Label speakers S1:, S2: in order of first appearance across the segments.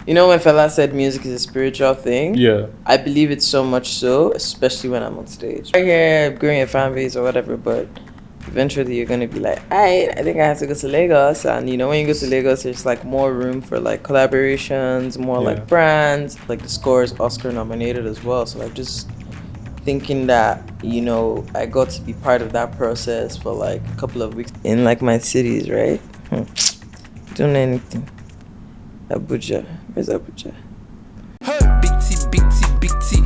S1: You know when Fela said music is a spiritual thing?
S2: Yeah.
S1: I believe it so much so, especially when I'm on stage. I hear growing a fan base or whatever, but eventually you're going to be like, I think I have to go to Lagos. And, you know, when you go to Lagos, there's, like, more room for, like, collaborations, more, like, brands. Like, the score is Oscar nominated as well. So, like, just thinking that, you know, I got to be part of that process for, like, a couple of weeks in, like, my cities, right? Doing anything. Abuja. Where's Abuja?
S3: Big T, big T, big T.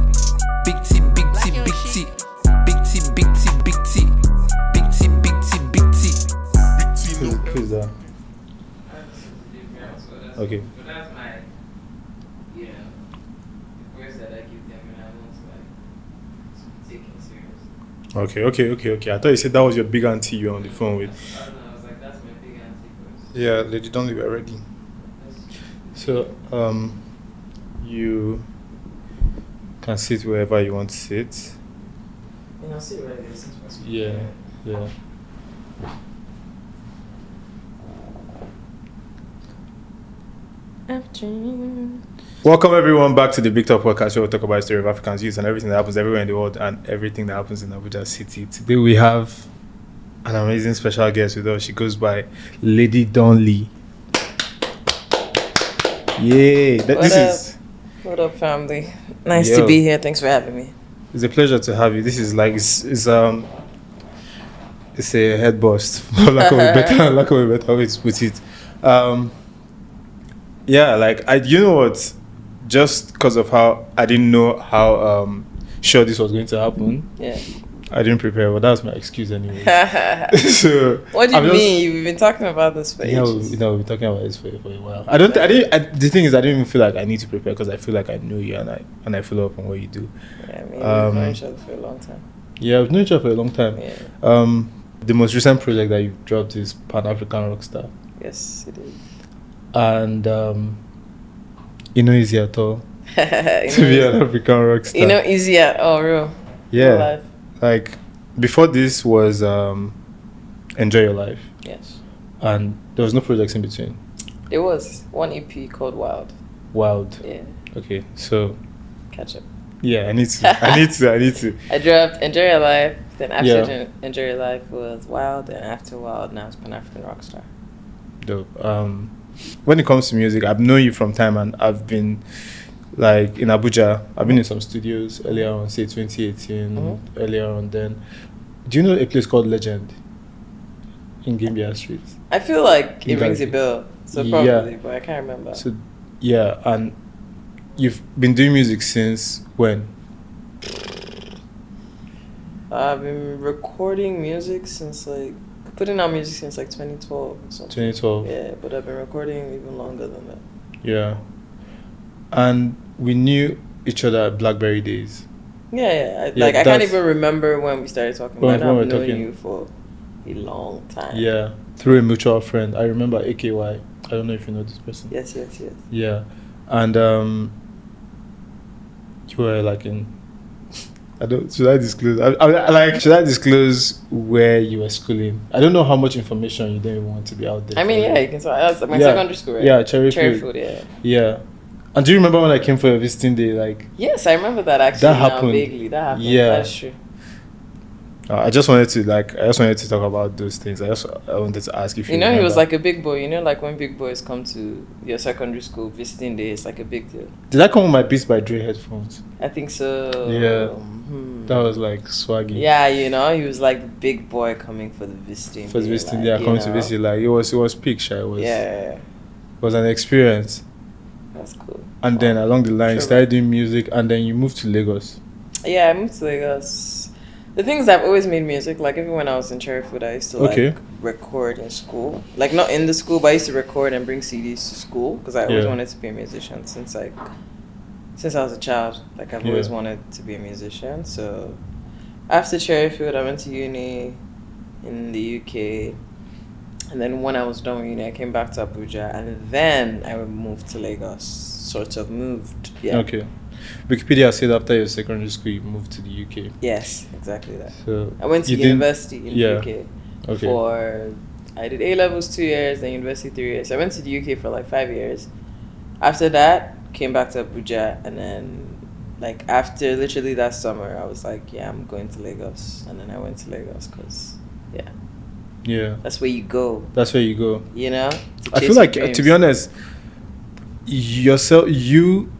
S3: Big T, big T, big T. Big T, big T, big T. Big T, big T, big T.
S2: Who's that? Okay.
S1: But that's my, you know, the voice that I give them when I want to, like, take it serious.
S2: Okay. I thought you said that was your big auntie you were on the phone with.
S1: I don't know, I was like, that's my big auntie voice.
S2: Yeah, Lady Donli, we're ready. So, you can sit wherever you want to sit.
S1: You know, sit right there since we're speaking.
S2: Yeah. Welcome everyone back to the Big Talk podcast where we talk about the story of Africans youth and everything that happens everywhere in the world and everything that happens in Abuja City. Today we have an amazing special guest with us. She goes by Lady Donli. Yay!
S1: What up, family? Nice to be here. Thanks for having me.
S2: It's a pleasure to have you. This is like it's a head bust, for lack of a better way to put it. Yeah, like you know what? Just because of how I didn't know how sure this was going to happen.
S1: Yeah.
S2: I didn't prepare, but that's my excuse anyway. So
S1: what do you mean? You've been talking about this for ages.
S2: We've been talking about this for a while. The thing is, I didn't even feel like I need to prepare because I feel like I know you and I follow up on what you do.
S1: Yeah, I mean, we've known each other for a long time.
S2: Yeah, we've known each other for a long time.
S1: Yeah.
S2: The most recent project that you've dropped is Pan-African Rockstar.
S1: Yes, it is.
S2: And you know, easy at all to be an African Rockstar.
S1: You know, easy at all, real.
S2: Yeah. Like, before this was Enjoy Your Life.
S1: Yes.
S2: And there was no projects in between.
S1: There was one EP called Wild.
S2: Wild.
S1: Yeah.
S2: Okay, so.
S1: Catch up.
S2: Yeah, I need to.
S1: I dropped Enjoy Your Life, then after Enjoy Your Life was Wild, and after Wild, now it's Pan-African Rockstar.
S2: Dope. When it comes to music, I've known you from time and I've been like in Abuja. I've been in some studios earlier on, say 2018, earlier on then. Do you know a place called Legend in Gimbia Street?
S1: I feel like it rings a bell. So probably, but I can't remember.
S2: So yeah, and you've been doing music since when?
S1: I've been recording music since putting out music since 2012 or something.
S2: 2012.
S1: Yeah, but I've been recording even longer than that.
S2: Yeah. And we knew each other at Blackberry days.
S1: Yeah. I can't even remember when we started talking, but I've known you for a long time.
S2: Yeah, through a mutual friend. I remember AKY. I don't know if you know this person.
S1: Yes.
S2: Yeah. And you were like in... should I disclose? Should I disclose where you were schooling? I don't know how much information you don't even want to be out there.
S1: I mean, you can tell. That's my secondary school, right?
S2: Yeah, Cherryfield.
S1: Yeah.
S2: Yeah. And do you remember when I came for your visiting day?
S1: Yes, I remember that actually.
S2: That happened.
S1: Vaguely. That happened.
S2: Yeah.
S1: That's true.
S2: I just wanted to talk about those things. I wanted to ask if you
S1: know, he was like a big boy. You know, like when big boys come to your secondary school visiting day, it's like a big deal.
S2: Did I come with my Beats by Dre headphones?
S1: I think so.
S2: Yeah. That was like swaggy.
S1: Yeah, you know, he was like the big boy coming for the visiting.
S2: For the visiting, coming to visit. Like it was peak shy.
S1: It
S2: was an experience.
S1: That's cool.
S2: And then along the line, you started doing music, and then you moved to Lagos.
S1: Yeah, I moved to Lagos. The thing is, I've always made music. Like even when I was in Cherryfield, I used to record in school. Like not in the school, but I used to record and bring CDs to school because I always wanted to be a musician since I was a child. Like I've always wanted to be a musician. So after Cherryfield, I went to uni in the UK. And then when I was done with uni, I came back to Abuja. And then I moved to Lagos. Sort of moved. Yeah.
S2: Okay. Wikipedia said after your secondary school, you moved to the UK.
S1: Yes, exactly that.
S2: So
S1: I went to university in the UK I did A-levels 2 years, then university 3 years. I went to the UK for 5 years. After that, came back to Abuja, and then like after literally that summer, I was like, yeah, I'm going to Lagos, and then I went to Lagos because
S2: Yeah.
S1: that's where you go.
S2: That's where you go.
S1: You know.
S2: I feel like, to be honest, yourself, you,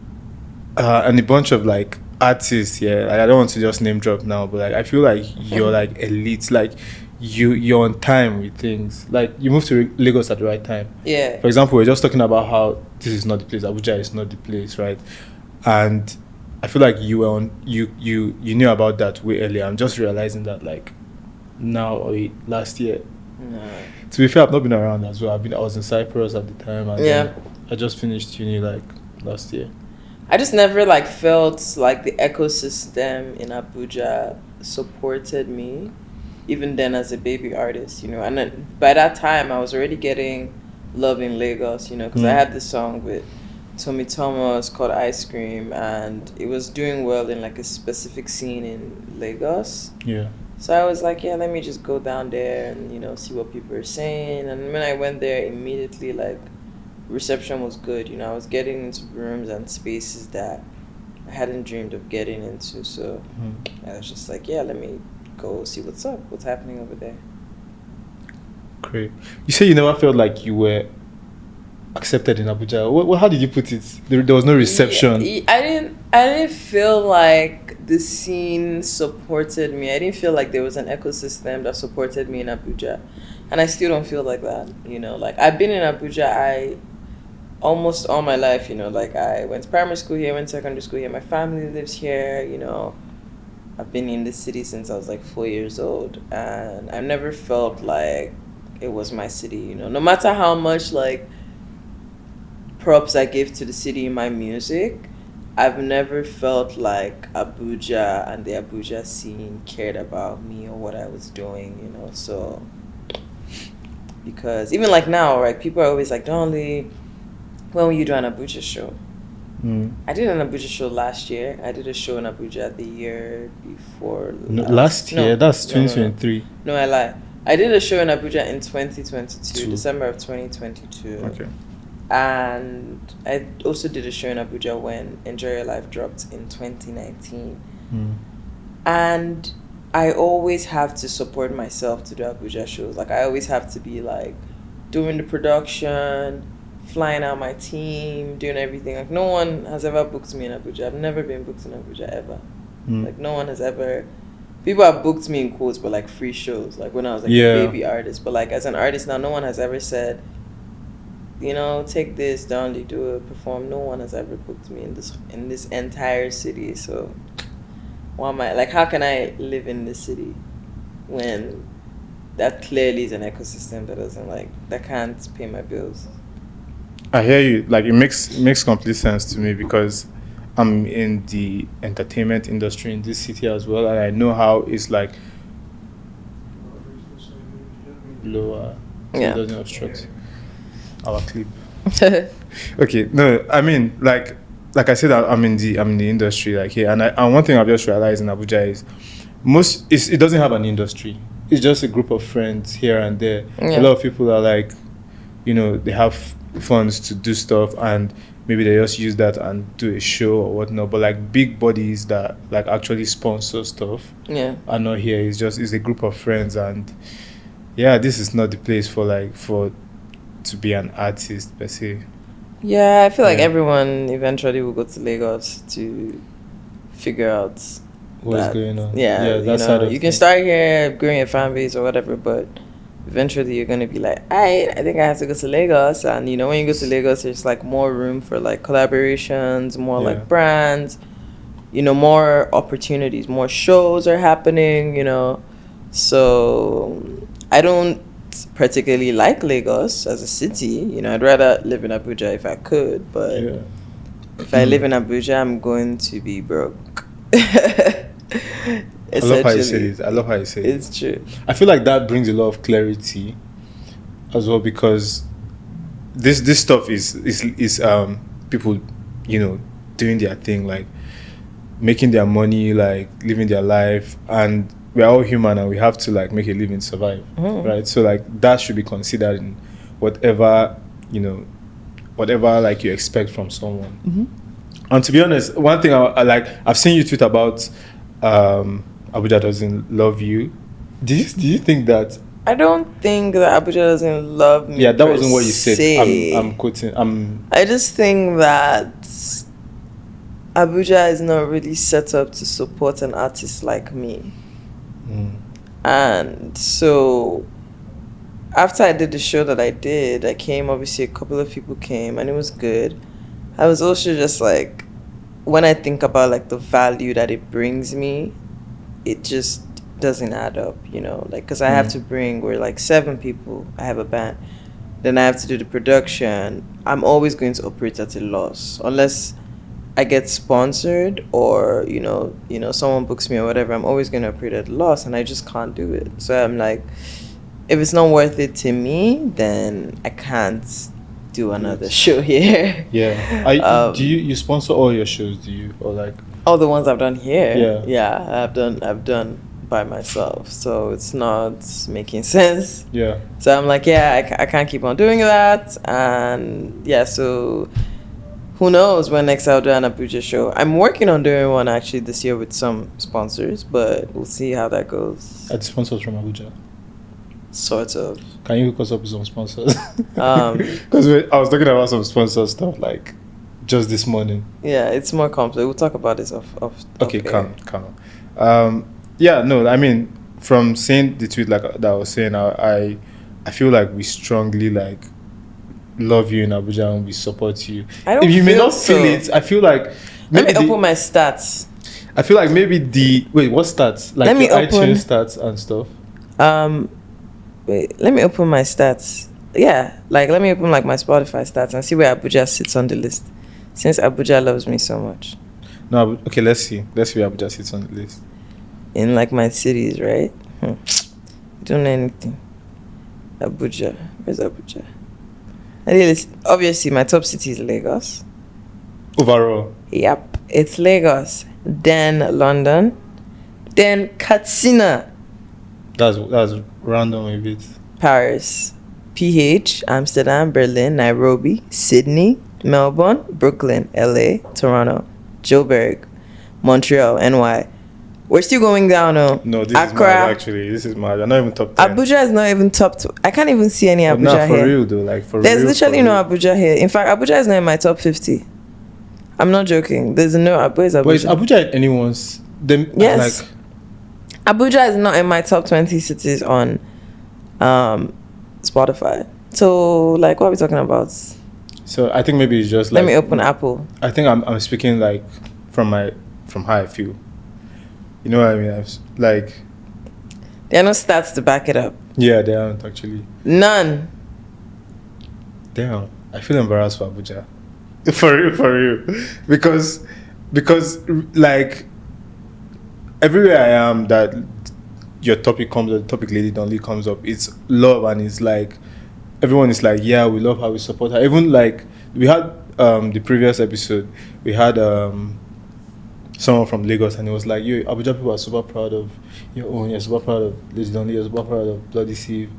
S2: and a bunch of like artists. Yeah, like, I don't want to just name drop now, but like I feel like you're like elite. Like you're on time with things. Like you moved to Lagos at the right time.
S1: Yeah.
S2: For example, we're just talking about how this is not the place. Abuja is not the place, right? And I feel like you were on. You knew about that way earlier. I'm just realizing that like now or last year.
S1: No.
S2: To be fair, I've not been around as well. I was in Cyprus at the time, and then I just finished uni like last year.
S1: I just never like felt like the ecosystem in Abuja supported me, even then as a baby artist, you know. And then by that time, I was already getting love in Lagos, you know, because I had this song with Tommy Thomas called Ice Cream, and it was doing well in like a specific scene in Lagos.
S2: Yeah.
S1: So I was like, yeah, let me just go down there and, you know, see what people are saying. And when I went there, immediately, like, reception was good. You know, I was getting into rooms and spaces that I hadn't dreamed of getting into. So I was just like, yeah, let me go see what's up, what's happening over there.
S2: Great. You say you never felt like you were accepted in Abuja. How did you put it? There was no reception.
S1: Yeah, I didn't feel like the scene supported me. I didn't feel like there was an ecosystem that supported me in Abuja, and I still don't feel like that. You know, like I've been in Abuja, almost all my life. You know, like I went to primary school here, went to secondary school here. My family lives here. You know, I've been in this city since I was like 4 years old, and I've never felt like it was my city. You know, no matter how much like props I give to the city in my music, I've never felt like Abuja and the Abuja scene cared about me or what I was doing, you know. So, because even like now, right, people are always like, Donli, when will you do an Abuja show? I did an Abuja show last year. I did a show in Abuja the year before.
S2: Last year? That's 2023.
S1: No, I lie. I did a show in Abuja in 2022, December of 2022.
S2: Okay.
S1: And I also did a show in Abuja when Enjoy Your Life dropped in 2019. And I always have to support myself to do Abuja shows. Like, I always have to be, like, doing the production, flying out my team, doing everything. Like, no one has ever booked me in Abuja. I've never been booked in Abuja, ever. Like, no one has ever... People have booked me in quotes, but, like, free shows. Like, when I was, like, a baby artist. But, like, as an artist now, no one has ever said... You know, take this, Donli, do it, perform. No one has ever booked me in this entire city. So, why am I like? How can I live in this city when that clearly is an ecosystem that can't pay my bills?
S2: I hear you. Like it makes complete sense to me because I'm in the entertainment industry in this city as well, and I know how it's like lower. So it doesn't obstruct our clip. Okay, no, I mean like I said, I'm in the industry like here, and one thing I've just realized in Abuja is it doesn't have an industry. It's just a group of friends here and there. A lot of people are like, you know, they have funds to do stuff and maybe they just use that and do a show or whatnot. But like big bodies that like actually sponsor stuff are not here. It's a group of friends, and this is not the place for to be an artist per se.
S1: Yeah, I feel like everyone eventually will go to Lagos to figure out
S2: what's going on.
S1: You can start here growing a fan base or whatever, but eventually you're gonna be like, I think I have to go to Lagos. And you know, when you go to Lagos, there's like more room for like collaborations, more like brands, you know, more opportunities, more shows are happening, you know. So I don't particularly like Lagos as a city, you know. I'd rather live in Abuja if I could, but if I live in Abuja, I'm going to be broke.
S2: I love how you say it.
S1: It's true.
S2: I feel like that brings a lot of clarity as well, because this stuff is people, you know, doing their thing, like making their money, like living their life, and we're all human and we have to like make a living, survive, right? So like that should be considered in whatever whatever like you expect from someone.
S1: Mm-hmm.
S2: And to be honest, one thing I like, I've seen you tweet about Abuja doesn't love you. Do you think that?
S1: I don't think that Abuja doesn't love me.
S2: Yeah, that wasn't what you said.
S1: se.
S2: I'm quoting.
S1: I just think that Abuja is not really set up to support an artist like me. And so after I did the show that I did, I came, obviously a couple of people came and it was good. I was also just like, when I think about like the value that it brings me, it just doesn't add up, you know, like, because I have to we're like 7 people, I have a band, then I have to do the production. I'm always going to operate at a loss unless I get sponsored or you know someone books me or whatever. I'm always going to operate at a loss, and I just can't do it. So I'm like, if it's not worth it to me, then I can't do another show here.
S2: Yeah. Do you sponsor all your shows? Do you, or like
S1: all the ones I've done here?
S2: Yeah.
S1: I've done by myself, so it's not making sense.
S2: Yeah.
S1: So I'm like, I can't keep on doing that, and yeah, so who knows when next I'll do an Abuja show. I'm working on doing one actually this year with some sponsors, but we'll see how that goes.
S2: Are the sponsors from Abuja?
S1: Sort of.
S2: Can you hook us up with some sponsors?
S1: Because
S2: I was talking about some sponsor stuff like just this morning.
S1: Yeah, it's more complex. We'll talk about this off
S2: Okay,
S1: air.
S2: calm. Yeah, no, I mean, from seeing the tweet like that I was saying, I feel like we strongly like love you in Abuja and we support you.
S1: I don't
S2: if you may
S1: feel
S2: not
S1: so.
S2: feel it, I feel like
S1: Let me open my stats.
S2: I feel like maybe what stats? Like
S1: Let me
S2: your
S1: open-
S2: iTunes stats and stuff.
S1: Wait, let me open my stats. Yeah, like let me open like my Spotify stats and see where Abuja sits on the list, since Abuja loves me so much.
S2: No, okay, let's see where Abuja sits on the list.
S1: In like my cities, right? Don't know anything. Abuja. Where's Abuja? Obviously, my top city is Lagos.
S2: Overall.
S1: Yep, it's Lagos. Then London. Then Katsina.
S2: That's random a bit.
S1: Paris. PH. Amsterdam. Berlin. Nairobi. Sydney. Melbourne. Brooklyn. LA. Toronto. Joburg. Montreal. NY. We're still going down.
S2: No, this
S1: Accra.
S2: is mad actually. This is mad. I'm not even top 10.
S1: Abuja is not even top 2. I can't even see any
S2: But
S1: Abuja
S2: not for
S1: here.
S2: real though. Like for
S1: There's
S2: real.
S1: literally
S2: for
S1: no
S2: real.
S1: Abuja here. In fact, Abuja is not in my top 50. I'm not joking. There's no Abuja.
S2: But is Abuja in anyone's?
S1: Yes.
S2: Like,
S1: Abuja is not in my top 20 cities on Spotify. So, like, what are we talking about?
S2: so I think maybe it's just like.
S1: Let me open Apple.
S2: I think I'm speaking like from how I feel. You know what I mean? Like,
S1: There are no stats to back it up.
S2: yeah, they aren't actually.
S1: None.
S2: Damn, I feel embarrassed for Abuja. For real. Because like everywhere I am that your topic comes up, the topic Lady Donli comes up, it's love, and it's like everyone is like, yeah, we love how we support her. Even like we had the previous episode, we had someone from Lagos, and it was like, yo, Abuja people are super proud of your own, you're super proud of Lady Donli, you're super proud of Bloody Sieve.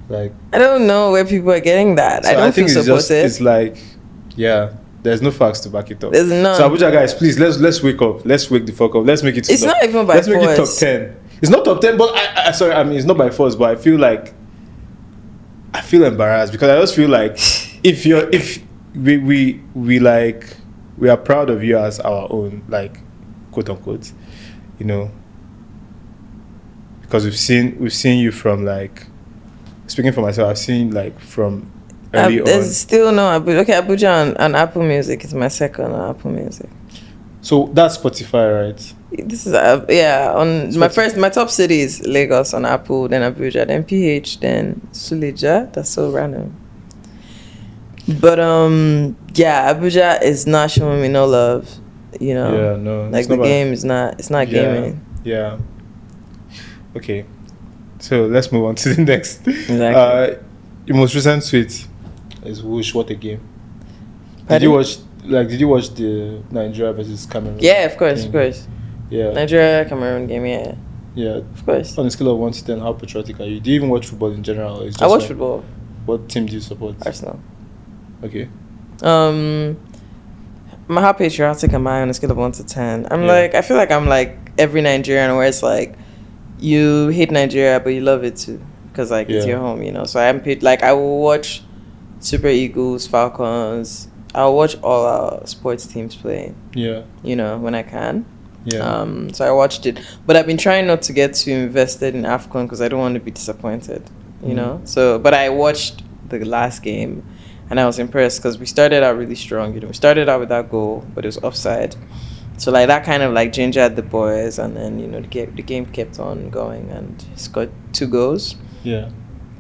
S2: Like,
S1: I don't know where people are getting that.
S2: so
S1: I don't feel
S2: think
S1: supported.
S2: it's like, yeah, there's no facts to back it up.
S1: There's none.
S2: So Abuja guys, please let's wake up. Let's wake the fuck up. Let's make it.
S1: It's not even by
S2: Let's make it top
S1: force.
S2: 10. It's not top 10, but I sorry, I mean it's not by force, but I feel embarrassed because I just feel like if we like we are proud of you as our own, like quote unquote, you know, because we've seen you from like, speaking for myself, I've seen like from early on.
S1: There's still no Abuja. Okay, Abuja on Apple Music is my second on Apple Music.
S2: So that's Spotify, right?
S1: This is on my top city is Lagos on Apple, then Abuja, then PH, then Suleja. That's so random. But Abuja is not showing me no love. You know.
S2: Yeah, no.
S1: Like the game is not. It's not gaming.
S2: Yeah. Okay. So let's move on to the next.
S1: Exactly.
S2: Your most recent tweet is Whoosh, what a game.
S1: Pardon?
S2: Did you watch the Nigeria versus Cameroon?
S1: Yeah, of course.
S2: Yeah.
S1: Nigeria Cameroon game, yeah.
S2: Yeah.
S1: Of course.
S2: On a scale of 1 to 10, how patriotic are you? Do you even watch football in general? Or it's just
S1: I watch
S2: like,
S1: football.
S2: What team do you support?
S1: Arsenal.
S2: Okay.
S1: How patriotic am I on a scale of 1 to 10?
S2: Yeah.
S1: I feel like I'm like every Nigerian, where it's like you hate Nigeria but you love it too, because like it's
S2: Yeah.
S1: your home, you know. So like I will watch Super Eagles, Falcons. I'll watch all our sports teams playing,
S2: Yeah.
S1: you know, when I can.
S2: Yeah.
S1: So I watched it, but I've been trying not to get too invested in AFCON because I don't want to be disappointed, you know. So, but I watched the last game, and I was impressed because we started out really strong. You know, we started out with that goal, but it was offside. So like that kind of like gingered the boys, and then you know the game kept on going, and he scored 2 goals.
S2: Yeah.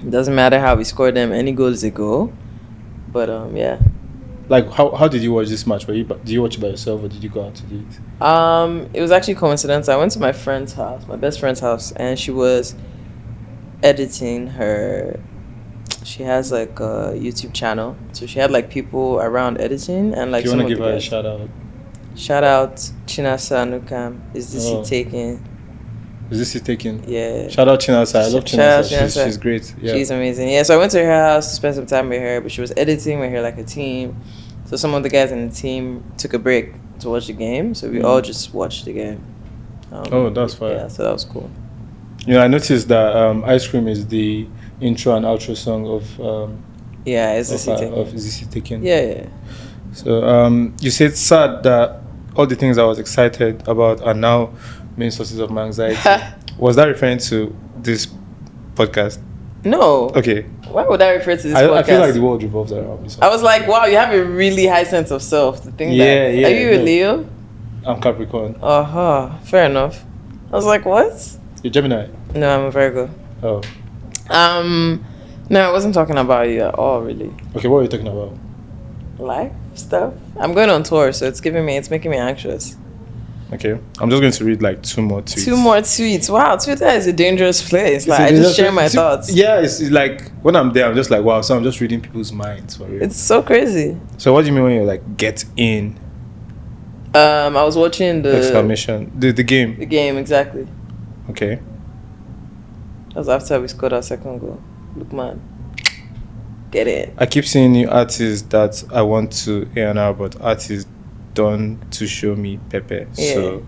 S1: It doesn't matter how we scored them; any goal is a goal. But yeah.
S2: Like, how did you watch this match? Did you watch it by yourself or did you go out to do it?
S1: It was actually coincidence. I went to my friend's house, my best friend's house, and she was editing her. She has like a YouTube channel, so she had like people around editing and like.
S2: Do you want to give her a
S1: guys.
S2: shout out?
S1: Shout out Chinasa Nukam. Is this
S2: Oh.
S1: it taken?
S2: Is this it taken?
S1: Yeah.
S2: Shout out Chinasa. I love
S1: Shout out
S2: Chinasa.
S1: Chinasa.
S2: She's great. Yeah.
S1: She's amazing. Yeah, so I went to her house to spend some time with her, but she was editing with her like a team. So some of the guys in the team took a break to watch the game, so we all just watched the game.
S2: Oh, that's fine.
S1: Yeah, so that was cool.
S2: You know, I noticed that Ice Cream is the intro and outro song of
S1: Yeah, is this it
S2: of
S1: taken?
S2: Is This It Taken?
S1: Yeah.
S2: So you said it's sad that all the things I was excited about are now main sources of my anxiety. Was that referring to this podcast?
S1: No.
S2: Okay.
S1: Why would I refer to this
S2: I
S1: podcast?
S2: feel like the world revolves around me.
S1: I was like, wow, you have a really high sense of self to think
S2: Yeah,
S1: that.
S2: yeah,
S1: Are you a
S2: no.
S1: Leo?
S2: I'm Capricorn.
S1: Fair enough. I was like, what?
S2: You're Gemini.
S1: No, I'm a Virgo.
S2: Oh.
S1: No, I wasn't talking about you at all, really.
S2: Okay, what are you talking about?
S1: Life stuff. I'm going on tour, so it's making me anxious.
S2: Okay. I'm just going to read like 2 more tweets.
S1: 2 more tweets. Wow, Twitter is a dangerous place. Like, I just share my thoughts.
S2: Yeah, it's like when I'm there, I'm just like, wow. So I'm just reading people's minds for real.
S1: It's so crazy.
S2: So what do you mean when you're like get in?
S1: I was watching
S2: Exclamation. The game.
S1: the game, exactly.
S2: Okay.
S1: That was after we scored our second goal. Look, man. Get it.
S2: I keep seeing new artists that I want to A&R, but artists done to show me Pepe.
S1: Yeah.
S2: So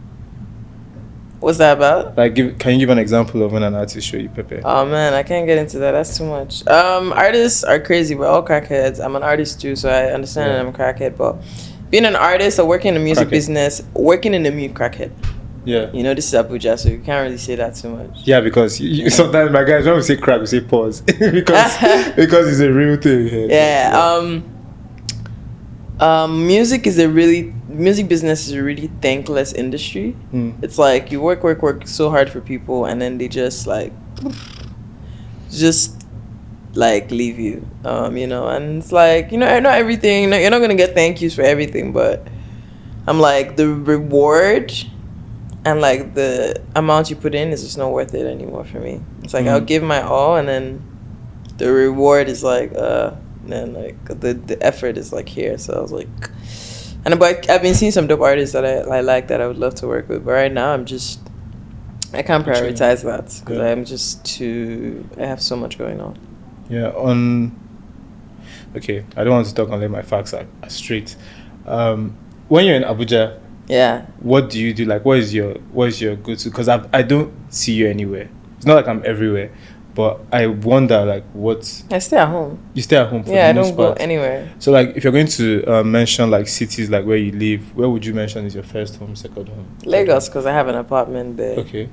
S1: What's that about?
S2: like can you give an example of when an artist show you Pepe?
S1: Oh man, I can't get into that. That's too much. Artists are crazy. We're all crackheads. I'm an artist too, so I understand that I'm a crackhead. But being an artist or working in the music business, working in the music crackhead.
S2: Yeah.
S1: You know, this is Abuja, so you can't really say that too much.
S2: Yeah, because sometimes my guys when we say crack, we say pause because it's a real thing here.
S1: Yeah. Music business is a really thankless industry. It's like you work so hard for people, and then they just like leave you. You know, and it's like, you know, not everything. You're not gonna get thank yous for everything, but I'm like the reward and like the amount you put in is just not worth it anymore for me. It's like I'll give my all, and then the reward is like then like the effort is like here. So I was like, but I've been seeing some dope artists that I like that I would love to work with, but right now I can't prioritize that because I have so much going on.
S2: Yeah. Okay, I don't want to talk unless my facts are straight. When you're in Abuja,
S1: yeah,
S2: what do you do? Like, what is your go-to? Because I don't see you anywhere. It's not like I'm everywhere, but I wonder like what.
S1: I stay at home.
S2: You stay at home for
S1: Yeah, I
S2: the most
S1: don't go
S2: part.
S1: anywhere.
S2: So like, if you're going to mention like cities like where you live, where would you mention is your first home, second home?
S1: Lagos, because I have an apartment there.
S2: Okay.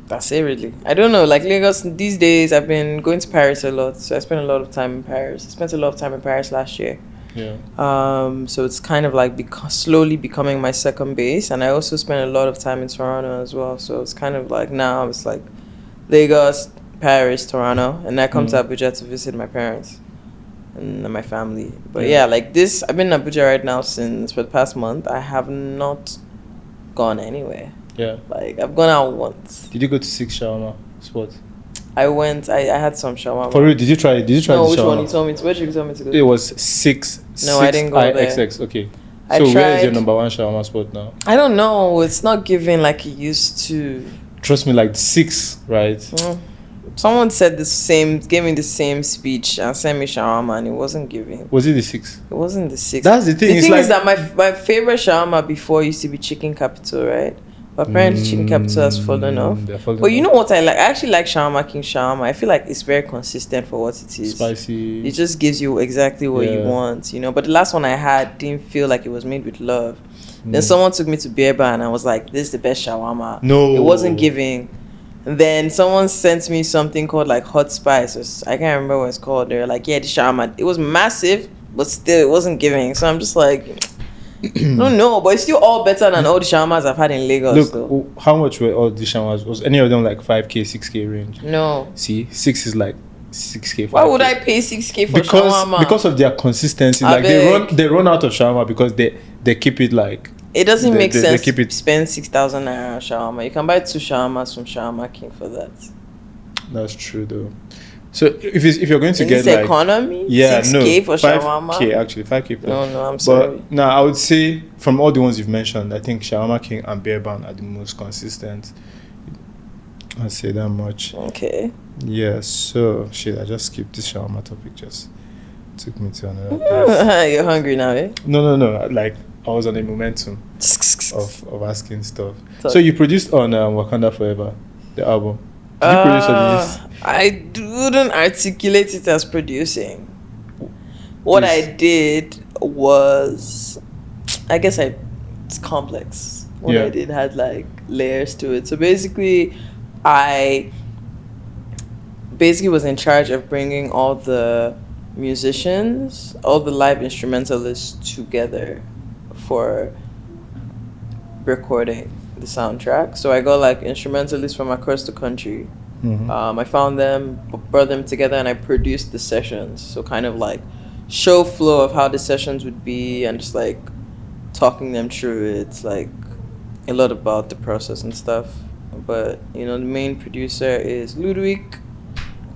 S1: That's it, really. I don't know. Like Lagos these days, I've been going to Paris a lot, so I spent a lot of time in Paris. I spent a lot of time in Paris last year.
S2: Yeah.
S1: So it's kind of like slowly becoming my second base, and I also spent a lot of time in Toronto as well. So it's kind of like now it's like Lagos, Paris, Toronto, and I come to Abuja to visit my parents and my family. But yeah, like this, I've been in Abuja right now for the past month. I have not gone anywhere.
S2: Yeah.
S1: Like I've gone out once.
S2: Did you go to 6 shawarma spot?
S1: I went. I had some shawarma.
S2: For real? Did you try it?
S1: No,
S2: the
S1: which
S2: shawarma?
S1: one? You told me to. Where did you tell me to go?
S2: It was 6.
S1: No, I didn't go there.
S2: IXX. Okay.
S1: I
S2: So where is
S1: tried-
S2: your number one shawarma spot now?
S1: I don't know. It's not giving like it used to.
S2: Trust me, like 6, right?
S1: Someone said gave me the same speech and sent me shawarma, and it wasn't giving.
S2: Was it the 6?
S1: It wasn't the 6.
S2: That's the thing.
S1: The
S2: It's
S1: thing
S2: like,
S1: is that my favorite shawarma before used to be Chicken Capital, right? But apparently Chicken Capital has fallen off. But you know what I like? I actually like King shawarma. I feel like it's very consistent for what it is.
S2: Spicy.
S1: It just gives you exactly what you want, you know. But the last one I had didn't feel like it was made with love. Then someone took me to Beer Bar and I was like, this is the best shawarma.
S2: No.
S1: It wasn't giving. And then someone sent me something called like hot spice. I can't remember what it's called. They're like, yeah, the shawarma. It was massive, but still it wasn't giving. So I'm just like, no, but it's still all better than all the shawarmas I've had in Lagos.
S2: Look, how much were all the shawarmas? Was any of them like 5K, 6K range?
S1: No.
S2: See, 6 is like 6K. 5K.
S1: Why would I pay 6K for shawarma?
S2: Because of their consistency. Like they run out of shawarma because they keep it like.
S1: It doesn't make sense
S2: they keep it,
S1: to spend 6,000 naira on shawarma. You can buy 2 shawarmas from Shawarma King for that.
S2: That's true though. So if you're going to get
S1: like economy, 6K for shawarma.
S2: 5K actually, 5K.
S1: No, I'm sorry.
S2: But now I would say from all the ones you've mentioned, I think Shawarma King and Beer Bar are the most consistent. I'll say that much.
S1: Okay.
S2: Yeah. So shit, I just skipped this shawarma topic. Just took me to another place.
S1: You're hungry now, eh?
S2: No. Like I was on a momentum of asking stuff.
S1: So
S2: you produced on Wakanda Forever, the album. Did you produce on this?
S1: I wouldn't articulate it as producing. What I did was, I guess it's complex. What I did had like layers to it. So basically, I was in charge of bringing all the musicians, all the live instrumentalists together for recording the soundtrack. So I got like instrumentalists from across the country. I found them, brought them together, and I produced the sessions. So kind of like show flow of how the sessions would be, and just like talking them through it. It's like a lot about the process and stuff. But you know, the main producer is Ludwig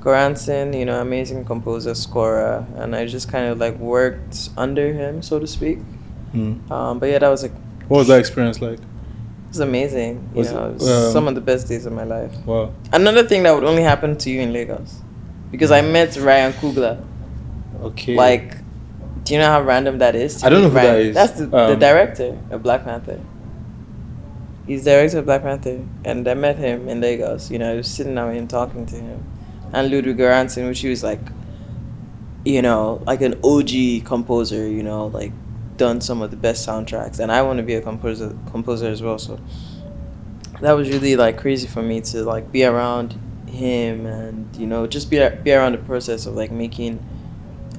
S1: Goranson, you know, amazing composer, scorer, and I just kind of like worked under him, so to speak. But yeah, that was like.
S2: What was that experience like?
S1: It was amazing. It was some of the best days of my life.
S2: Wow.
S1: Another thing that would only happen to you in Lagos, because I met Ryan Coogler.
S2: Okay.
S1: Like, do you know how random that is?
S2: I don't know who that is.
S1: That's the director of Black Panther. He's director of Black Panther, and I met him in Lagos. You know, I was sitting down with him talking to him, and Ludwig Göransson, which he was like, you know, like an OG composer. You know, like done some of the best soundtracks, and I want to be a composer as well. So that was really like crazy for me to like be around him, and you know, just be around the process of like making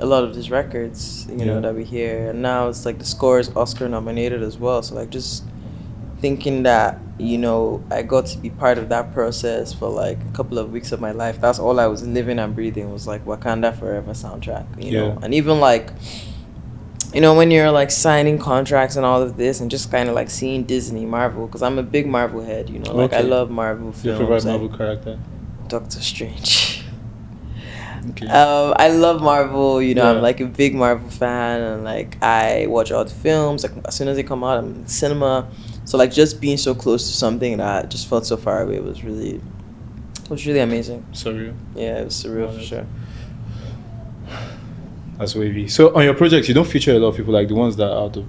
S1: a lot of these records, you know, that we hear. And now it's like the score is Oscar nominated as well. So like just thinking that, you know, I got to be part of that process for like a couple of weeks of my life. That's all I was living and breathing, was like Wakanda Forever soundtrack, you know. And even like, you know, when you're like signing contracts and all of this, and just kind of like seeing Disney, Marvel, because I'm a big Marvel head, you know, like I love Marvel films.
S2: Your favorite Marvel character?
S1: Doctor Strange.
S2: Okay.
S1: I love Marvel, you know. I'm like a big Marvel fan, and like I watch all the films. Like as soon as they come out, I'm in the cinema. So like just being so close to something that just felt so far away was really amazing.
S2: Surreal.
S1: Yeah, it was surreal for sure.
S2: That's wavy. So on your projects, you don't feature a lot of people, like the ones that are out of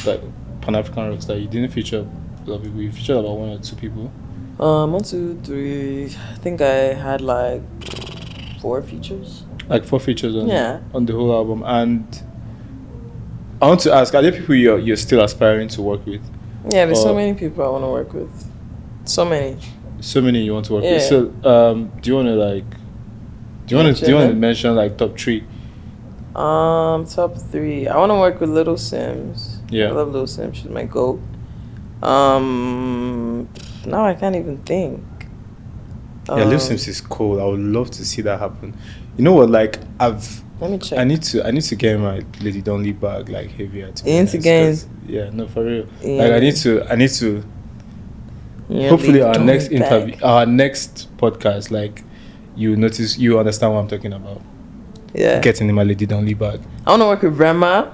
S2: like Pan-African Rockstar. You didn't feature a lot of people. You featured about 1 or 2 people.
S1: 1, 2, 3. I think I had like 4 features.
S2: Like 4 features on the whole album. And I want to ask, are there people you're still aspiring to work with?
S1: Yeah, there's so many people I want to work with. So many you want to work with. So do you want to like do you want to mention like top 3? Top 3. I want to work with Little Sims.
S2: Yeah,
S1: I love Little Sims. She's my goat. Now I can't even think.
S2: Little Sims is cool. I would love to see that happen. You know what? Like
S1: let me check.
S2: I need to get my Lady Donli bag like heavier. Yeah, no, for real. Yeah. Like I need to. Yeah, hopefully our next interview, our next podcast, like you understand what I'm talking about. Yeah. Getting in my Lady Donli bag.
S1: I want to work with Rema.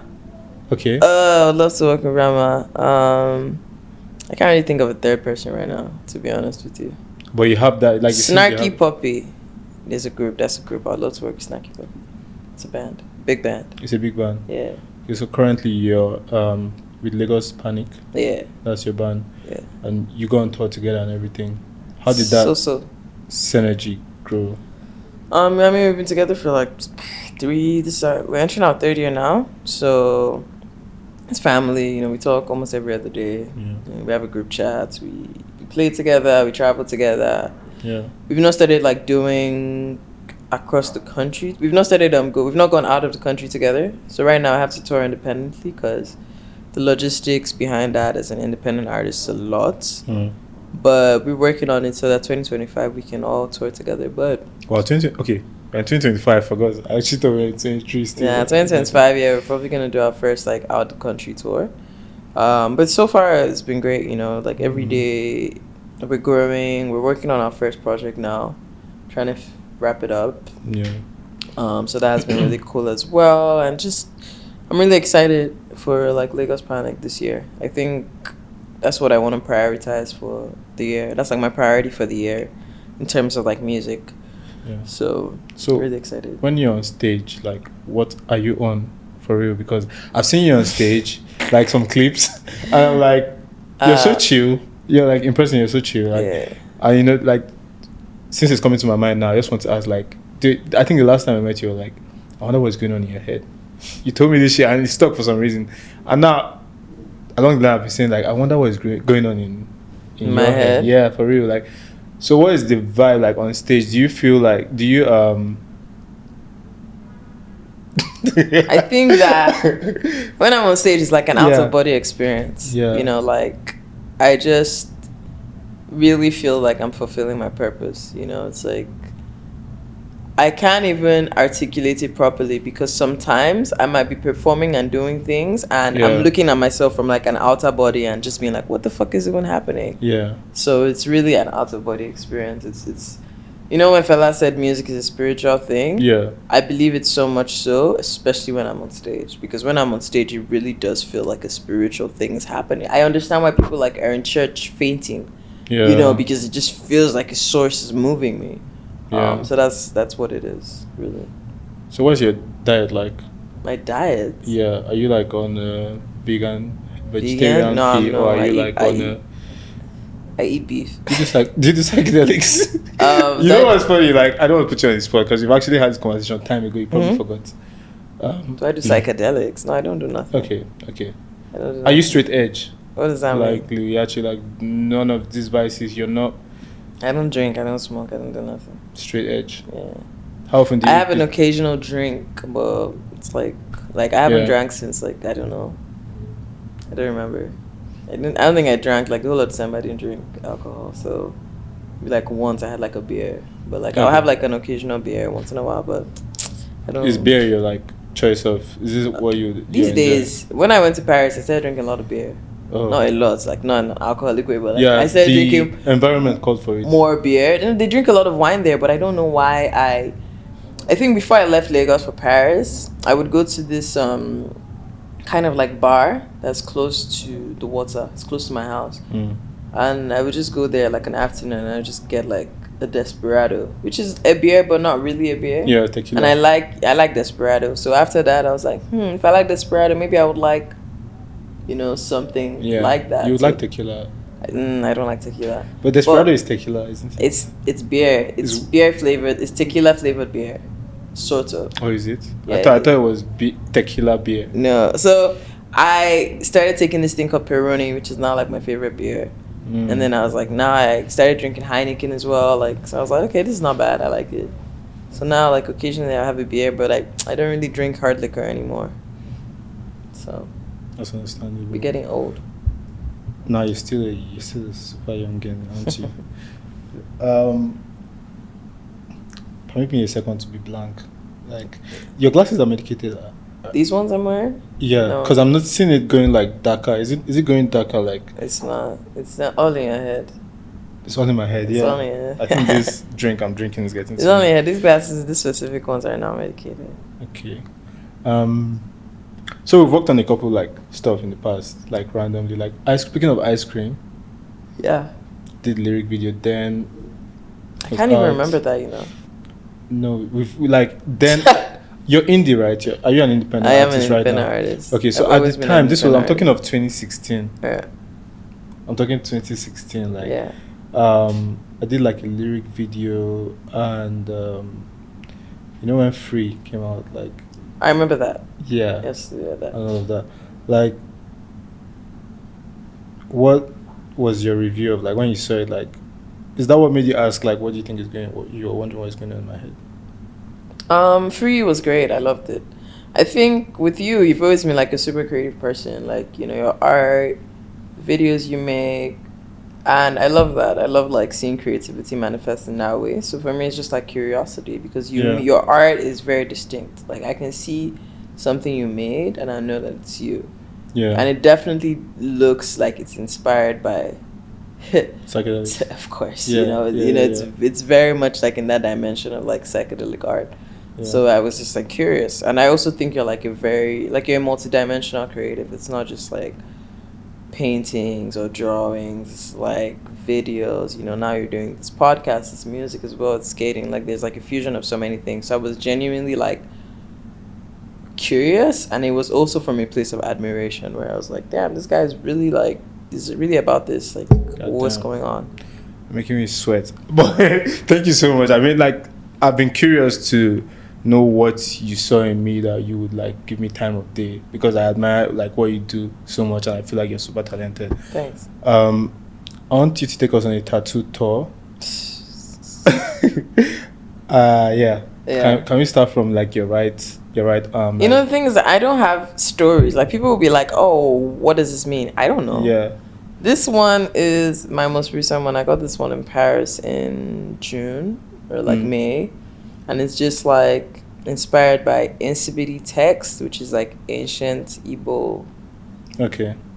S2: Okay.
S1: I'd love to work with Rema. I can't really think of a third person right now, to be honest with you.
S2: But you have that, like
S1: Snarky Puppy. there's a group. That's a group I'd love to work with Snacky with. It's a band. Big band.
S2: It's a big band.
S1: Yeah.
S2: Okay, so currently you're with Lagos Panic.
S1: Yeah.
S2: That's your band.
S1: Yeah.
S2: And you go on tour together and everything. How did that synergy grow?
S1: I mean, we've been together for like we're entering our third year now. So it's family, you know, we talk almost every other day.
S2: Yeah.
S1: You know, we have a group chat. We play together, we travel together.
S2: Yeah.
S1: We've not started like doing across the country. We've not started we've not gone out of the country together. So right now I have to tour independently because the logistics behind that as an independent artist is a lot.
S2: Mm.
S1: But we're working on it so that 2025 we can all tour together. But
S2: well, 2025, I forgot. I actually thought we were in 23 still.
S1: yeah, 2025, yeah, we're probably gonna do our first like out the country tour. But so far it's been great, you know, like every day we're growing. We're working on our first project now, trying to wrap it up.
S2: Yeah.
S1: So that has been really cool as well, and just I'm really excited for like Lagos Panic this year. I think that's what I want to prioritize for the year. That's like my priority for the year in terms of like music.
S2: Yeah.
S1: So really excited.
S2: When you're on stage, like what are you on for real? Because I've seen you on stage, like some clips, and I'm like, you're so chill. You're like impressing. You're so chill. Like,
S1: Yeah.
S2: and you know, like since it's coming to my mind now, I just want to ask, like, I think the last time I met you, were like, I wonder what's going on in your head. You told me this shit and it stuck for some reason, and now along the line I've been saying like, I wonder what is going on in
S1: my
S2: your
S1: head.
S2: Yeah, for real. Like, so what is the vibe like on stage? Do you feel like
S1: I think that when I'm on stage, it's like an out of body experience.
S2: Yeah.
S1: You know, like I just really feel like I'm fulfilling my purpose. You know, it's like I can't even articulate it properly because sometimes I might be performing and doing things and I'm looking at myself from like an outer body and just being like, what the fuck is even happening?
S2: Yeah.
S1: So it's really an out of body experience. It's you know when Fela said music is a spiritual thing?
S2: Yeah.
S1: I believe it so much so, especially when I'm on stage. Because when I'm on stage, it really does feel like a spiritual thing is happening. I understand why people like are in church fainting.
S2: Yeah.
S1: You know, because it just feels like a source is moving me.
S2: Yeah.
S1: So that's what it is, really.
S2: So what's your diet like?
S1: My diet?
S2: Yeah. Are you like on a vegan, vegetarian,
S1: No,
S2: or are you
S1: I eat beef.
S2: Do you do psychedelics? You know what's funny? Like, I don't want to put you on the spot because we've actually had this conversation time ago. You probably forgot.
S1: Do I do psychedelics? No, I don't do nothing.
S2: Okay.
S1: I don't do
S2: Are you straight edge?
S1: What does that mean?
S2: Like, you actually like none of these vices. You're not
S1: I don't drink. I don't smoke. I don't do nothing.
S2: straight edge.
S1: Yeah.
S2: How often do you?
S1: I have an occasional drink, but it's like I haven't drank since like I don't know. I don't remember. I don't think I drank like the whole of December. I didn't drink alcohol, so like once I had like a beer, but like I'll have like an occasional beer once in a while, but I don't.
S2: Is beer your like choice of? Is this what you?
S1: These days, when I went to Paris, I started drinking a lot of beer.
S2: Oh.
S1: Not a lot, like not an alcoholic way, but like
S2: Yeah,
S1: I started
S2: the
S1: drinking
S2: environment called for it.
S1: more beer. And they drink a lot of wine there, but I don't know why. I think before I left Lagos for Paris, I would go to this kind of like bar that's close to the water. It's close to my house. And I would just go there like an afternoon and I would just get like a Desperado, which is a beer but not really a beer.
S2: Yeah, tequila.
S1: And I like Desperado. So after that I was like, if I like Desperado, maybe I would like, you know, something like that.
S2: You would like tequila.
S1: I don't like tequila.
S2: But Desperado is tequila, isn't it?
S1: It's beer. It's beer flavored. It's tequila flavored beer, sort of.
S2: Oh, is it?
S1: Yeah,
S2: I thought it was tequila beer.
S1: No. So I started taking this thing called Peroni, which is now like my favorite beer. And then I was like, now I started drinking Heineken as well. Like, so I was like, okay, this is not bad. I like it. So now, like, occasionally I have a beer, but I don't really drink hard liquor anymore. So
S2: That's understandable.
S1: we're getting old.
S2: No, you're still a super young girl, aren't you? Permit me a second to be blank. Like, your glasses are medicated.
S1: These ones I'm wearing?
S2: Yeah, because I'm not seeing it going like darker. Is it going darker? Like,
S1: It's not all in your head.
S2: it's all in my head.
S1: It's
S2: Yeah,
S1: all in your head.
S2: I think this drink I'm drinking is getting.
S1: It's only these glasses, these specific ones are not medicated.
S2: Okay. So we've worked on a couple like stuff in the past, like randomly. Like speaking of ice cream,
S1: Yeah.
S2: did lyric video then.
S1: I can't even remember that, you know.
S2: No, then you're indie, right? Are you an independent
S1: I am an
S2: artist right
S1: independent
S2: now?
S1: artist.
S2: Okay, so
S1: I've
S2: at
S1: always
S2: the
S1: been
S2: time,
S1: an
S2: I'm talking
S1: independent
S2: of 2016.
S1: artist.
S2: I'm talking 2016. Like,
S1: Yeah.
S2: I did like a lyric video, and when Free came out, like,
S1: I remember that.
S2: yeah,
S1: Yes, yeah, that.
S2: and all of that. Like, what was your review of, like, when you saw it? Like, is that what made you ask, like, what do you think is going? What you were wondering what is going on in my head?
S1: Free was great. I loved it. I think with you, you've always been like a super creative person. Like, your art, videos you make, and I love that. I love like seeing creativity manifest in that way. So for me, it's just like curiosity because your art is very distinct. Like I can see something you made, and I know that it's you.
S2: Yeah.
S1: And it definitely looks like it's inspired by
S2: Psychedelic.
S1: of course.
S2: Yeah,
S1: It's very much like in that dimension of like psychedelic art.
S2: Yeah.
S1: So I was just like curious. And I also think you're like you're a multidimensional creative. It's not just like paintings or drawings, like videos. Now you're doing this podcast, this music as well, it's skating. Like there's like a fusion of so many things. So I was genuinely like curious, and it was also from a place of admiration where I was like, damn, this guy is really like, is it really about this? Like, what's going on?
S2: Making me sweat. But thank you so much. I mean, like, I've been curious to know what you saw in me that you would like give me time of day, because I admire like what you do so much, and I feel like you're super talented.
S1: Thanks.
S2: I want you to take us on a tattoo tour. Yeah. Can we start from like your right arm?
S1: The thing is that I don't have stories. Like people will be like, oh, what does this mean? I don't know.
S2: Yeah.
S1: This one is my most recent one. I got this one in Paris in June or like May. And it's just like inspired by Insibidi text, which is like ancient Igbo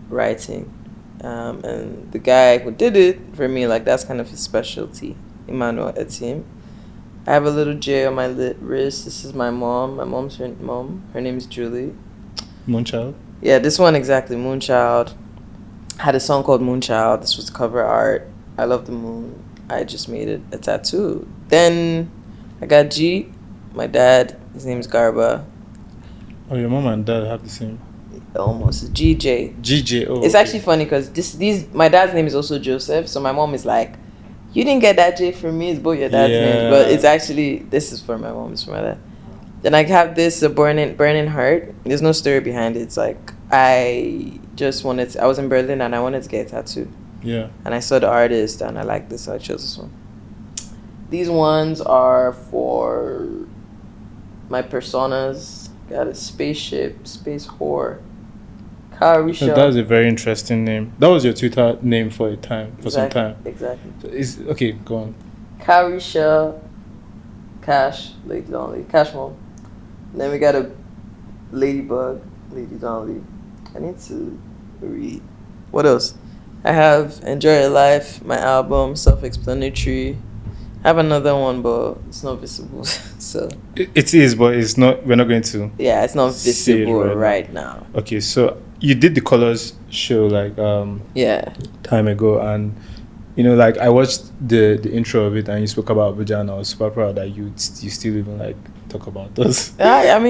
S1: writing. And the guy who did it for me, like that's kind of his specialty, Emmanuel Etim. I have a little J on my wrist. This is my mom. My mom's her mom. Her name is Julie.
S2: Moonchild?
S1: Yeah, this one exactly, Moonchild. Had a song called Moonchild. This was cover art. I love the moon. I just made it a tattoo. Then I got G. My dad, his name is Garba.
S2: Oh, your mom and dad have the same?
S1: Almost. GJ.
S2: GJ, oh.
S1: It's actually funny because my dad's name is also Joseph. So my mom is like, you didn't get that J from me. It's both your dad's names. But it's actually, this is for my mom. It's for my dad. Then I have this burning heart. There's no story behind it. It's like, I was in Berlin and I wanted to get a tattoo.
S2: Yeah.
S1: And I saw the artist and I liked this, so I chose this one. These ones are for my personas. Got a spaceship, space whore. Karisha.
S2: That was a very interesting name. That was your Twitter name for some time.
S1: Exactly.
S2: So okay, go on.
S1: Karisha, Cash, Lady Donli, Cash Mom. And then we got a Ladybug, Lady Donli. I need to read. What else? I have Enjoy Your Life, my album, Self-Explanatory. I have another one, but it's not visible. So
S2: it is, but it's not. We're not going to.
S1: Yeah, it's not visible right now.
S2: Okay, so you did the Colors show like time ago, and like I watched the intro of it, and you spoke about Abuja, and I was super proud that you still even like talk about those.
S1: I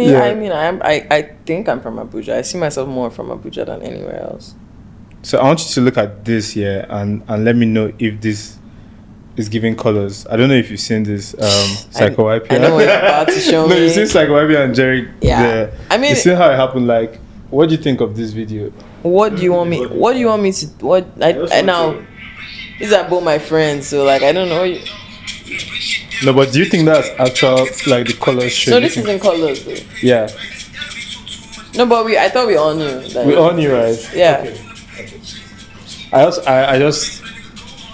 S1: think I'm from Abuja. I see myself more from Abuja than anywhere else.
S2: So I want you to look at this here and let me know if this is giving colors. I don't know if you've seen this Psycho YP.
S1: I know what you're about to show me.
S2: No, you've seen Psycho YP and Jerry.
S1: Yeah.
S2: There. I mean, you see how it happened. Like, what do you think of this video?
S1: What do you want me? What do you want me to? What I now? These are both my friends, so like I don't know.
S2: No, but do you think that's actual like the colors show?
S1: No, this isn't colors though.
S2: Yeah.
S1: No, but I thought we all knew.
S2: We all knew, right?
S1: Yeah.
S2: Okay.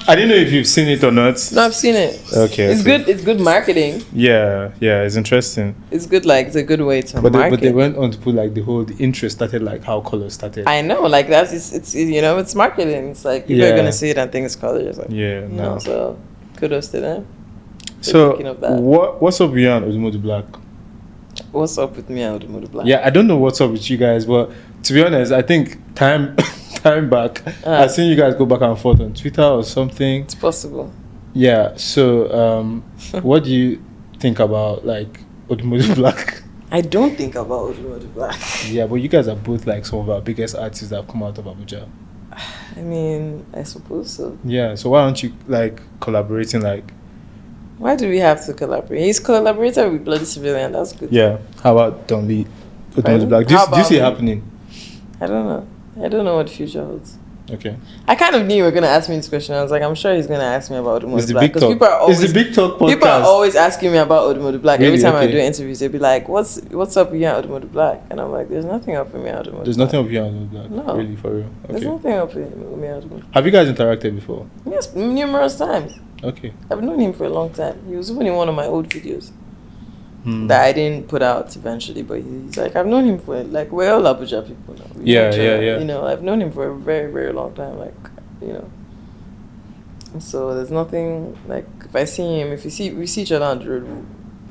S2: I didn't know if you've seen it or not.
S1: No, I've seen it.
S2: Okay.
S1: It's good. It's good marketing.
S2: Yeah, it's interesting.
S1: It's good. Like it's a good way to market.
S2: But they went on to put like the interest started, like how colors started.
S1: I know, like it's marketing. It's like people are gonna see it and think it's colors. Like,
S2: no.
S1: So kudos to them.
S2: So what's up with you and Odumodu Black?
S1: What's up with me and Odumodu Black?
S2: Yeah, I don't know what's up with you guys, but to be honest, I think time back, I've seen you guys go back and forth on Twitter or something.
S1: It's possible.
S2: Yeah. So, what do you think about like Odumodu Black?
S1: I don't think about Odumodu Black.
S2: Yeah, but you guys are both like some of our biggest artists that have come out of Abuja.
S1: I mean, I suppose so.
S2: Yeah, so why aren't you like collaborating? Like,
S1: Why do we have to collaborate? He's collaborated with Bloody Civilian. That's good.
S2: yeah, how about Donli, Odumodu
S1: Pardon?
S2: Black? Do
S1: How
S2: you see it
S1: about
S2: happening?
S1: I don't know. I don't know what the future holds.
S2: Okay,
S1: I kind of knew you were gonna ask me this question. I was like, I'm sure he's gonna ask me about
S2: it's
S1: Odumodu
S2: the
S1: Black
S2: big
S1: because
S2: talk.
S1: people are always
S2: It's the big talk podcast.
S1: people are always asking me about Odumodu Black. Every
S2: Really?
S1: time I
S2: Okay.
S1: do interviews, they'd be like, "What's up with you and Odumodu Black?" And I'm like, "There's nothing up with me and Odumodu
S2: There's
S1: Black.
S2: nothing of you on Black.
S1: No.
S2: Really, for real.
S1: There's
S2: Okay.
S1: nothing up with me and Odumodu."
S2: Have you guys interacted before?
S1: Yes, numerous times.
S2: Okay.
S1: I've known him for a long time. He was even in one of my old videos
S2: Hmm.
S1: that I didn't put out eventually, but he's like, I've known him for, like, we're all Abuja people now. We
S2: Yeah,
S1: know each
S2: yeah,
S1: other.
S2: yeah.
S1: You know, I've known him for a very, very long time, like, you know. So there's nothing, like, if I see him, we see each other on the road,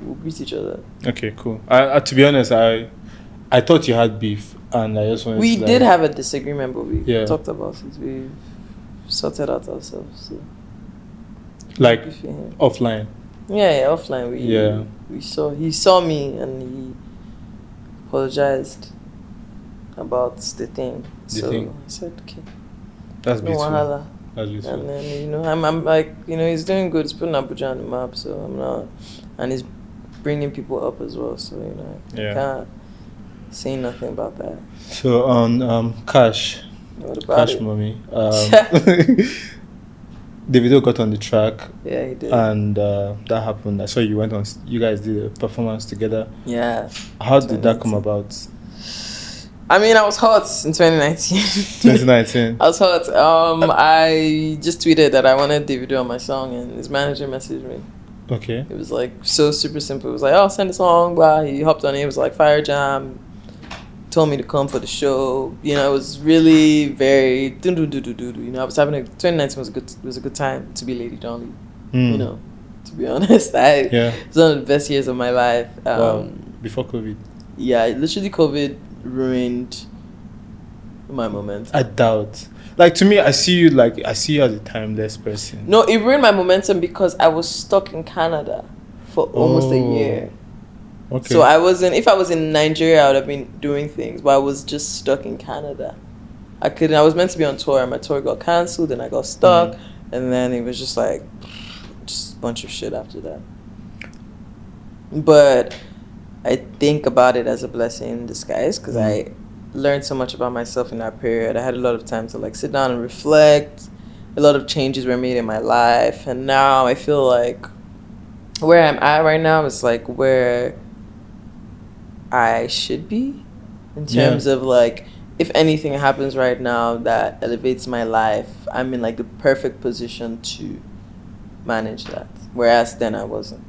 S1: we'll greet each other.
S2: Okay, cool. I to be honest, I thought you had beef, and I just wanted
S1: We
S2: to, like,
S1: did have a disagreement, but we
S2: Yeah.
S1: talked about it. We sorted out ourselves. So.
S2: like
S1: Good for him.
S2: offline.
S1: Yeah, offline. He saw me and he apologized about the thing. So
S2: thing.
S1: I said, okay,
S2: That's
S1: no
S2: beautiful.
S1: wahala.
S2: That's beautiful.
S1: And then, you know, I'm like, you know, he's doing good. He's putting Abuja on the map, so I'm not, and he's bringing people up as well. So, you know,
S2: Yeah.
S1: I can't say nothing about that.
S2: So on Cash,
S1: What about
S2: Cash
S1: it?
S2: Mommy, Davido got on the track,
S1: Yeah, he did.
S2: and that happened. I saw you went on. You guys did a performance together.
S1: Yeah.
S2: How did that come
S1: 2019.
S2: about?
S1: I mean, I was hot in 2019.
S2: 2019.
S1: I was hot. I just tweeted that I wanted Davido on my song, and his manager messaged me.
S2: Okay.
S1: It was like so super simple. It was like, oh, send a song. Blah. He hopped on it. It was like Fire Jam. Told me to come for the show. You know, it was really very do. You know, I was having 2019 was a good time to be Lady Donli.
S2: Mm.
S1: You know, to be honest, it
S2: Yeah.
S1: was one of the best years of my life.
S2: Wow. Before COVID.
S1: Yeah, literally COVID ruined my momentum.
S2: I doubt. Like, to me, I see you as a timeless person.
S1: No, it ruined my momentum because I was stuck in Canada for almost a year.
S2: Okay.
S1: So if I was in Nigeria, I would have been doing things, but I was just stuck in Canada. I was meant to be on tour, and my tour got cancelled, and I got stuck, and then it was just like, just a bunch of shit after that. But I think about it as a blessing in disguise, because I learned so much about myself in that period. I had a lot of time to like sit down and reflect. A lot of changes were made in my life, and now I feel like where I'm at right now is like where I should be in terms of like, if anything happens right now that elevates my life, I'm in like the perfect position to manage that, whereas then I wasn't.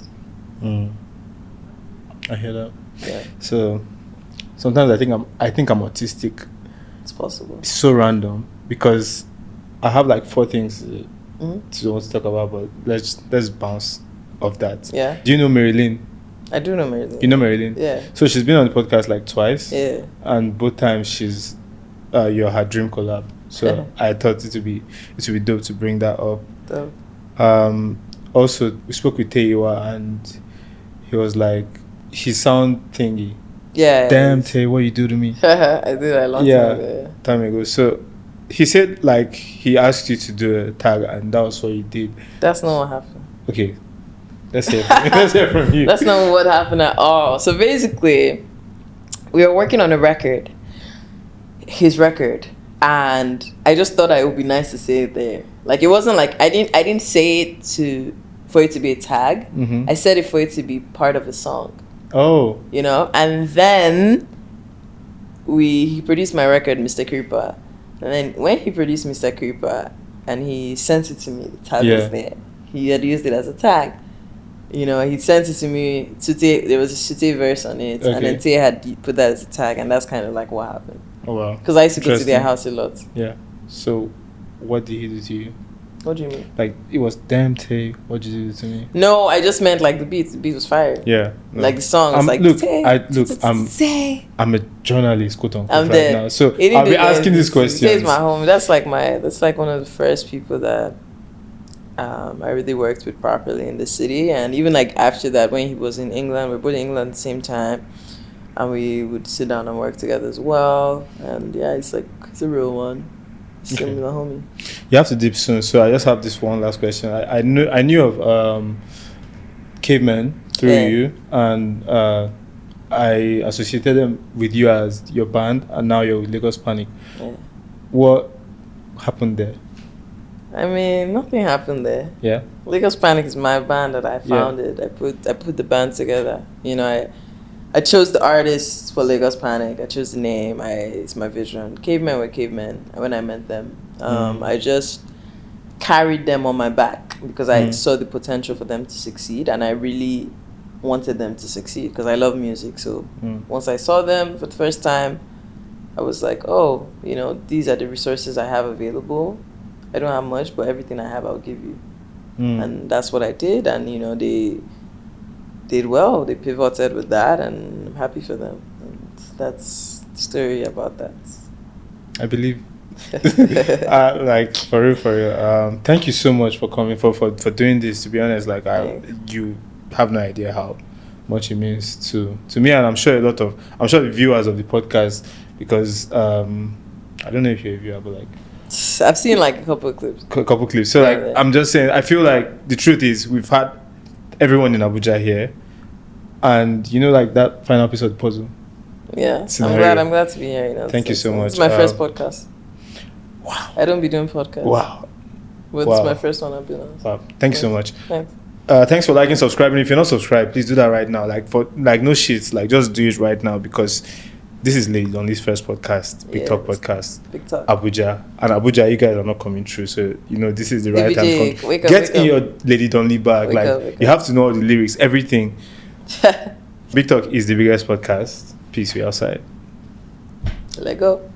S2: I hear that.
S1: Yeah,
S2: So sometimes I think I'm autistic.
S1: it's possible.
S2: It's so random because I have like 4 things
S1: Mhm.
S2: to want to talk about, but let's bounce off that.
S1: Yeah,
S2: Do you know Marilyn?
S1: I do know Marilyn.
S2: You know Marilyn?
S1: Yeah,
S2: So she's been on the podcast like twice.
S1: yeah.
S2: And both times she's you're her dream collab. So I thought it would be dope to bring that up.
S1: Dope.
S2: Also we spoke with Teiwa and he was like his sound thingy.
S1: Yeah.
S2: Damn Tay, what you do to me?
S1: I did a long
S2: Yeah.
S1: time ago.
S2: Time ago. So he said like he asked you to do a tag and that was what you did.
S1: That's not what happened.
S2: Okay. Let's hear from you. Let's hear from you.
S1: That's not what happened at all. So basically, we were working on a record, his record, and I just thought it would be nice to say it there. Like, it wasn't like I didn't say it for it to be a tag.
S2: Mhm.
S1: I said it for it to be part of a song,
S2: Oh.
S1: you know. And then he produced my record, Mr. Creeper. And then when he produced Mr. Creeper and he sent it to me, the tag
S2: Yeah.
S1: was there. He had used it as a tag. You know, he sent it to me. There was a Sute verse on it, and then
S2: Okay.
S1: Tay had put that as a tag, and that's kind of like what happened.
S2: Oh wow.
S1: Because I used to go to their
S2: Interesting.
S1: house a lot.
S2: Yeah. So what did he do to you?
S1: What do you mean?
S2: Like it was damn Tay, what did you do to me?
S1: No, I just meant like the beat. The beat was fire.
S2: Yeah. No.
S1: Like the song was like.
S2: Look,
S1: Tay, Tay.
S2: I'm a journalist, quote unquote,
S1: I'm
S2: right
S1: there.
S2: now. So
S1: He didn't
S2: I'll be
S1: do that.
S2: asking these
S1: Tay's
S2: questions.
S1: my home. That's like one of the first people that I really worked with properly in the city, and even like after that, when he was in England, we were both in England at the same time, and we would sit down and work together as well. And yeah, he's a real one, similar homie.
S2: You have to dip soon, so I just have this one last question. I knew of Cavemen through you, and I associated them with you as your band, and now you're with Lagos Panic.
S1: Yeah.
S2: What happened there?
S1: I mean, nothing happened there.
S2: Yeah.
S1: Lagos Panic is my band that I founded. I put the band together. You know, I chose the artists for Lagos Panic. I chose the name. It's my vision. Cavemen were cavemen when I met them. I just carried them on my back because I saw the potential for them to succeed, and I really wanted them to succeed because I love music. So once I saw them for the first time, I was like, oh, you know, these are the resources I have available. I don't have much, but everything I have, I'll give you. And that's what I did. And, you know, they did well. They pivoted with that, and I'm happy for them. And that's the story about that.
S2: I believe. Like, for real. Thank you so much for coming, for doing this. To be honest, like, you have no idea how much it means to me, and I'm sure the viewers of the podcast, because I don't know if you're a viewer, but like,
S1: I've seen like a couple of clips.
S2: So like, I'm just saying, I feel like the truth is we've had everyone in Abuja here, and you know, like that final piece of the puzzle.
S1: Yeah, I'm glad to be here. You know,
S2: thank you so much.
S1: It's my first podcast.
S2: Wow.
S1: I don't be doing podcasts.
S2: Wow.
S1: But it's my first one, I've been on.
S2: Wow. Thank you so much.
S1: Thanks.
S2: Thanks for liking, subscribing. If you're not subscribed, please do that right now. Like, for like, no shit, like, just do it right now, because this is Lady Donli's first podcast, Big Talk podcast.
S1: Big Talk.
S2: Abuja. And Abuja, you guys are not coming through, so you know this is the right time. Get in your Lady Donli bag. Like, you have to know all the lyrics, everything. Big Talk is the biggest podcast. Peace, we outside.
S1: Let go.